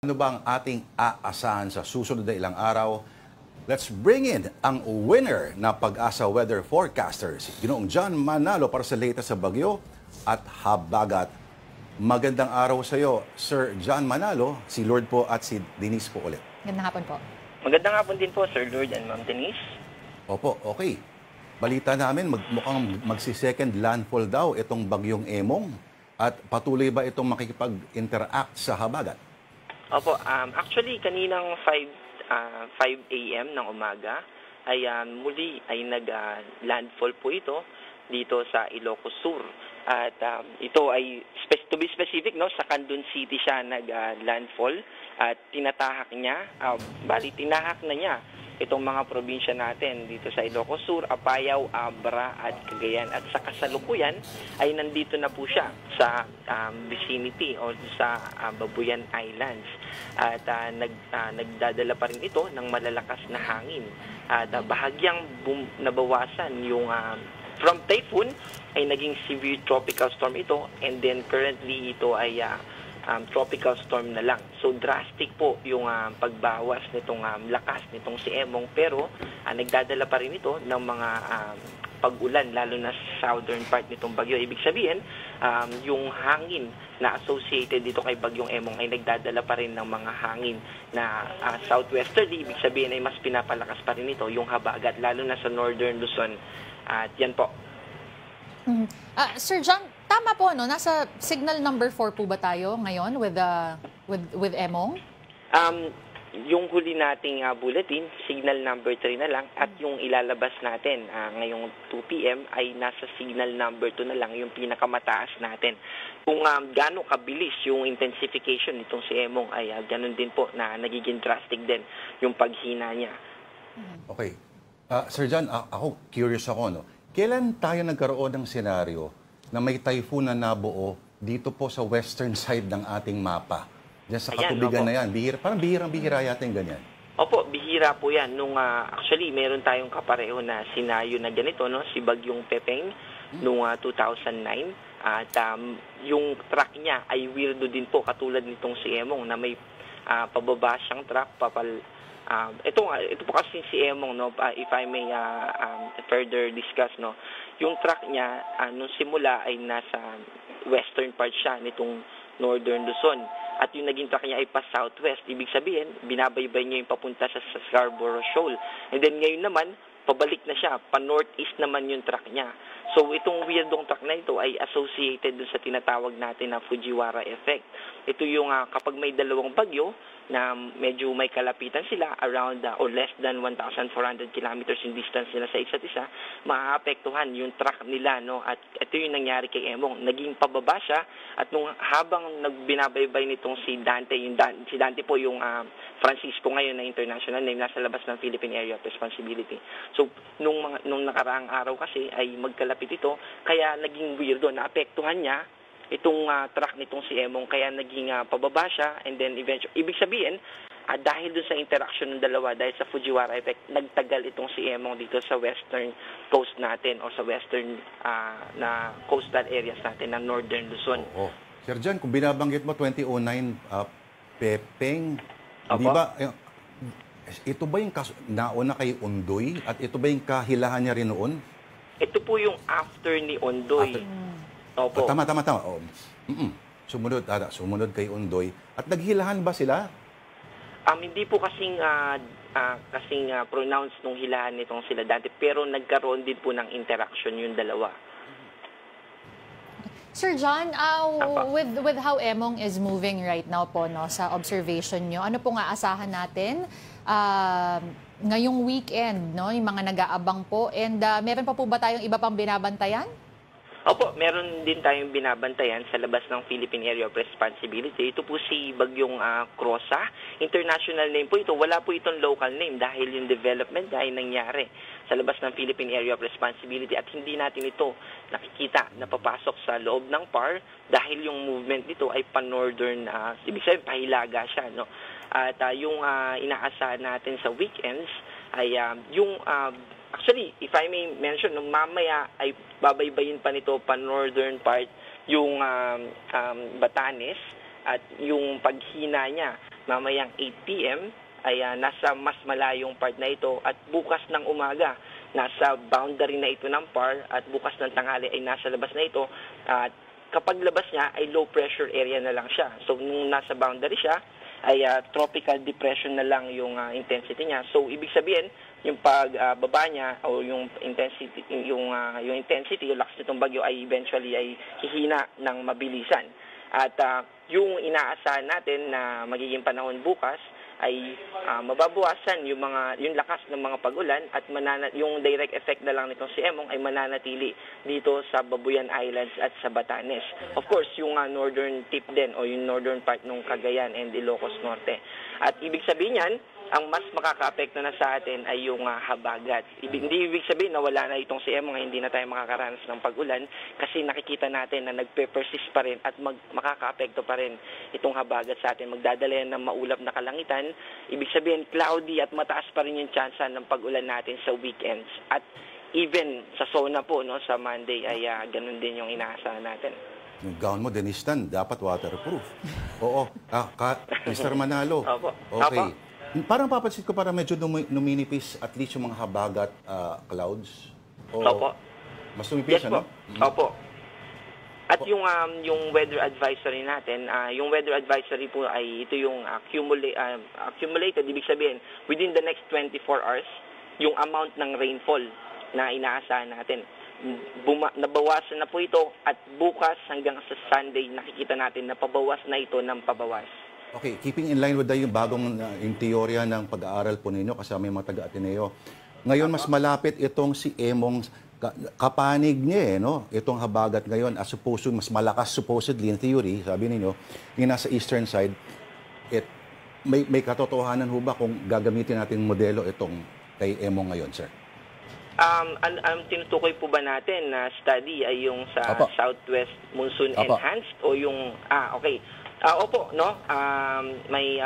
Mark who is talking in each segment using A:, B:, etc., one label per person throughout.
A: Ano ba ang ating aasahan sa susunod na ilang araw? Let's bring in ang winner na Pag-asa Weather Forecasters, Ginoong John Manalo para sa latest sa bagyo at habagat. Magandang araw sa iyo, Sir John Manalo, si Lord po at si Denise po ulit.
B: Magandang hapon po.
C: Magandang hapon din po, Sir Lord and Ma'am Denise.
A: Opo, okay. Balita namin, mukhang magsi-second landfall daw itong bagyong Emong at patuloy ba itong makikipag-interact sa habagat?
C: Opo, actually kaninang 5 a.m. ng umaga ay muli ay nag-landfall po ito dito sa Ilocos Sur. At ito ay, to be specific, no, sa Candon City siya nag-landfall at tinatahak niya, tinahak na niya itong mga probinsya natin dito sa Ilocos Sur, Apayao, Abra at Cagayan. At sa kasalukuyan ay nandito na po siya sa vicinity o sa Babuyan Islands. At nagdadala pa rin ito ng malalakas na hangin. At bahagyang nabawasan yung from typhoon ay naging severe tropical storm ito, and then currently ito ay tropical storm na lang. So drastic po yung pagbawas nitong lakas nitong si Emong, pero nagdadala pa rin ito ng mga pag-ulan lalo na sa southern part nitong bagyo. Ibig sabihin, yung hangin na associated dito kay bagyong Emong ay nagdadala pa rin ng mga hangin na southwesterly. Ibig sabihin ay mas pinapalakas pa rin ito yung habagat lalo na sa northern Luzon. At yan po.
B: Sir John, tama po, no? Nasa signal number 4 po ba tayo ngayon with Emong?
C: Yung huli nating bulletin, signal number 3 na lang, at yung ilalabas natin ngayong 2 p.m. ay nasa signal number 2 na lang, yung pinakamataas natin. Kung gaano kabilis yung intensification nitong si Emong ay ganun din po na nagiging drastic din yung paghina niya.
A: Okay. Sir John, ako curious ako, no? Kailan tayo nagkaroon ng senaryo na may typhoon na nabuo dito po sa western side ng ating mapa? Diyan sa katubigan na yan. Parang bihirang-bihira yata yung ganyan.
C: Opo, bihira po yan. Actually, meron tayong kapareho na senaryo na ganito, no? Si Bagyong Pepeng noong 2009. At yung track niya ay weirdo din po, katulad nitong si Emong na may pababa siyang track, ito po kasi si Emong, no, if I may further discuss, no, yung track niya nung simula ay nasa western part siya nitong northern Luzon, at yung naging track niya ay pa southwest. Ibig sabihin, binabaybay niya yung papunta sa Scarborough Shoal, and then ngayon naman pabalik na siya, pa northeast naman yung track niya. So itong weirdong track na ito ay associated dun sa tinatawag natin na Fujiwara effect. Ito yung kapag may dalawang bagyo na medyo may kalapitan sila, around or less than 1,400 kilometers in distance nila sa isa't isa, maaapektuhan yung track nila, no? At ito yung nangyari kay Emong. Naging pababa siya, at nung habang nagbinabaybay nitong si Dante, si Dante po yung Francisco ngayon na international name, nasa labas ng Philippine Area of Responsibility. So nung nakaraang araw kasi ay magkalapit ito, kaya naging weirdo, naapektuhan niya itong track nitong si Emong, kaya naging pababa siya, and then eventually, ibig sabihin, dahil dun sa interaction ng dalawa, dahil sa Fujiwara effect, nagtagal itong si Emong dito sa western coast natin o sa western na coastal areas natin ng northern Luzon.
A: Oo. Sir John, kung binabanggit mo 2009 Pepeng, di ba, ito ba yung nauna kay Ondoy at ito ba yung kahilahan niya rin noon?
C: Ito po yung after ni Ondoy. Opo.
A: Tama. Oh. Sumunod kay Ondoy. At naghilahan ba sila?
C: Hindi po kasing pronounced nung hilahan nitong sila dati, pero nagkaroon din po ng interaction yung dalawa.
B: Sir John, with how Emong is moving right now po, no, sa observation nyo, ano pong aasahan natin ngayong weekend, no, yung mga nag-aabang po, and meron pa po ba tayong iba pang binabantayan?
C: Opo, meron din tayong binabantayan sa labas ng Philippine Area of Responsibility. Ito po si Bagyong Crosa. International name po ito. Wala po itong local name dahil yung development ay nangyari sa labas ng Philippine Area of Responsibility, at hindi natin ito nakikita na papasok sa loob ng PAR dahil yung movement nito ay pan-northern, ibig sabihin pahilaga siya, no? At yung inaasahan natin sa weekends ay actually, if I may mention, nung mamaya ay babaybayin pa nito pa northern part yung Batanes at yung paghina niya mamayang 8 p.m. ay nasa mas malayong part na ito at bukas ng umaga nasa boundary na ito ng PAR at bukas ng tanghali ay nasa labas na ito at kapag labas niya ay low pressure area na lang siya. So nung nasa boundary siya ay tropical depression na lang yung intensity niya. So ibig sabihin yung pagbaba niya o yung intensity yung lakas nitong bagyo ay eventually ay hihina ng mabilisan. At yung inaasahan natin na magiging panahon bukas ay mababawasan yung lakas ng mga pag-ulan at yung direct effect na lang nitong si Emong ay mananatili dito sa Babuyan Islands at sa Batanes. Of course, yung northern tip din o yung northern part ng Cagayan and Ilocos Norte. At ibig sabihin yan, ang mas makaka-apekto na sa atin ay yung habagat. Hindi ibig sabihin na wala na itong si Emong, hindi na tayo makakaranas ng pag-ulan kasi nakikita natin na nagpe-persist pa rin at makaka-apekto pa rin itong habagat sa atin. Magdadala yan ng maulap na kalangitan. Ibig sabihin, cloudy at mataas pa rin yung tsansa ng pag-ulan natin sa weekends. At even sa zona po, no, sa Monday ay ganun din yung inaasahan natin.
A: Yung gown mo, Denistan, dapat waterproof. Oo. Mr. Manalo.
C: Opo.
A: Okay.
C: Opo.
A: Parang papansin ko para medyo numinipis at least yung mga habagat clouds. O,
C: Opo.
A: Mas lumipis,
C: Yes
A: ano?
C: po. Opo. At yung weather advisory natin, yung weather advisory po ay ito yung accumulated, ibig sabihin, within the next 24 hours, yung amount ng rainfall na inaasahan natin. Nabawasan na po ito at bukas hanggang sa Sunday, nakikita natin na pabawas na ito ng pabawas.
A: Okay, keeping in line with yung bagong yung teorya ng pag-aaral po ninyo kasama yung mga taga-Ateneo. Ngayon, mas malapit itong si Emong kapanig niya, no? Itong habagat ngayon, as opposed to, mas malakas supposedly in theory, sabi ninyo, yung nasa eastern side, may katotohanan ho ba kung gagamitin natin modelo itong kay Emong ngayon, sir?
C: Ang tinutukoy po ba natin na study ay yung sa Southwest Monsoon Enhanced o yung, okay. Opo, no? May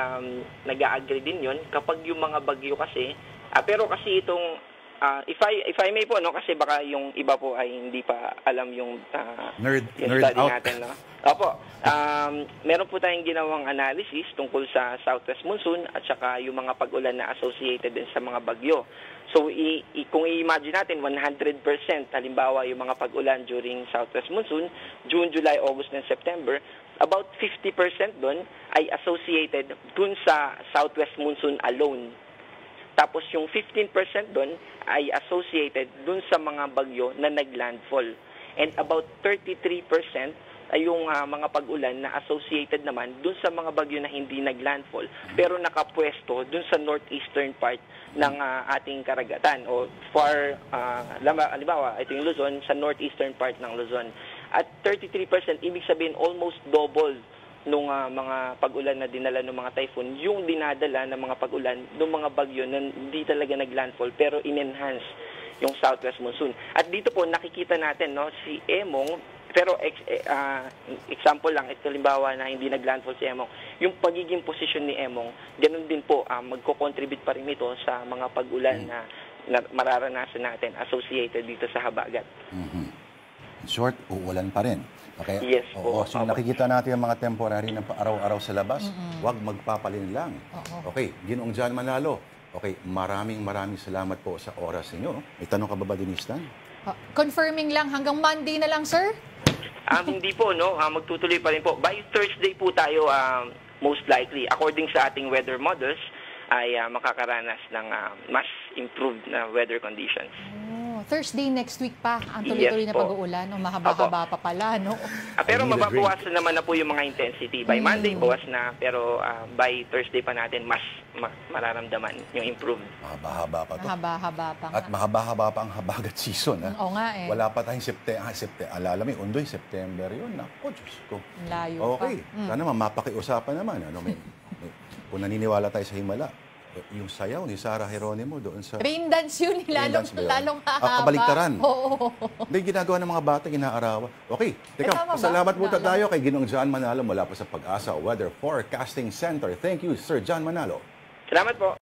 C: nag-a-agree din 'yon kapag yung mga bagyo kasi pero kasi itong if I may po, no, kasi baka yung iba po ay hindi pa alam yung
A: nerd
C: study
A: out
C: natin, no. Opo. Meron po tayong ginawang analysis tungkol sa Southwest Monsoon at saka yung mga pag-ulan na associated din sa mga bagyo. So kung i-imagine natin 100% halimbawa yung mga pag-ulan during Southwest Monsoon, June, July, August and September, about 50% doon ay associated dun sa Southwest Monsoon alone. Tapos yung 15% doon ay associated dun sa mga bagyo na naglandfall. And about 33% ay yung mga pag-ulan na associated naman dun sa mga bagyo na hindi naglandfall pero nakapwesto dun sa northeastern part ng ating karagatan o far, halimbawa, ito yung Luzon, sa northeastern part ng Luzon. At 33%, ibig sabihin almost double nung mga pag-ulan na dinala ng mga typhoon, yung dinadala ng mga pag-ulan ng mga bagyo na hindi talaga naglandfall pero in-enhance yung Southwest Monsoon. At dito po nakikita natin, no, si Emong, pero example lang, ito halimbawa na hindi naglandfall si Emong, yung pagiging posisyon ni Emong, ganun din po, magko-contribute pa rin ito sa mga pag-ulan na mararanasan natin associated dito sa habagat.
A: Short, uulan pa rin. Okay?
C: Yes po.
A: So nakikita natin yung mga temporary na araw-araw sa labas, huwag magpapalin lang. Okay, Ginoong John Manalo. Okay, maraming salamat po sa oras ninyo. May tanong ka ba, Denistan?
B: Confirming lang, hanggang Monday na lang, sir?
C: Hindi po, no? Magtutuloy pa rin po. By Thursday po tayo, most likely, according sa ating weather models, ay makakaranas ng mas improved na weather conditions.
B: Thursday next week pa ang tuloy-tuloy na pag-uulan o mahaba-haba pa pala, no?
C: Pero mababawasan naman na po yung mga intensity. By Monday, bawas na. Pero by Thursday pa natin, mas mararamdaman yung improved.
A: Mahaba-haba pa to.
B: Mahaba-haba pa nga.
A: At mahaba-haba pa ang habagat season.
B: Oo nga eh.
A: Wala pa tayong September. Alala mo, Undoy, September yun. Naku, Diyos ko.
B: Layo pa.
A: Okay. Sana mapakiusapan naman. Kung naniniwala tayo sa Himala, yung sayaw ni Sarah Geronimo doon sa...
B: Rain dance yun, lalong hahaba.
A: Kabaligtaran.
B: Oo.
A: Hindi ginagawa ng mga bata, inaarawan. Okay, teka, salamat muna tayo kay Ginoong John Manalo mula po sa Pag-asa Weather Forecasting Center. Thank you, Sir John Manalo.
C: Salamat po.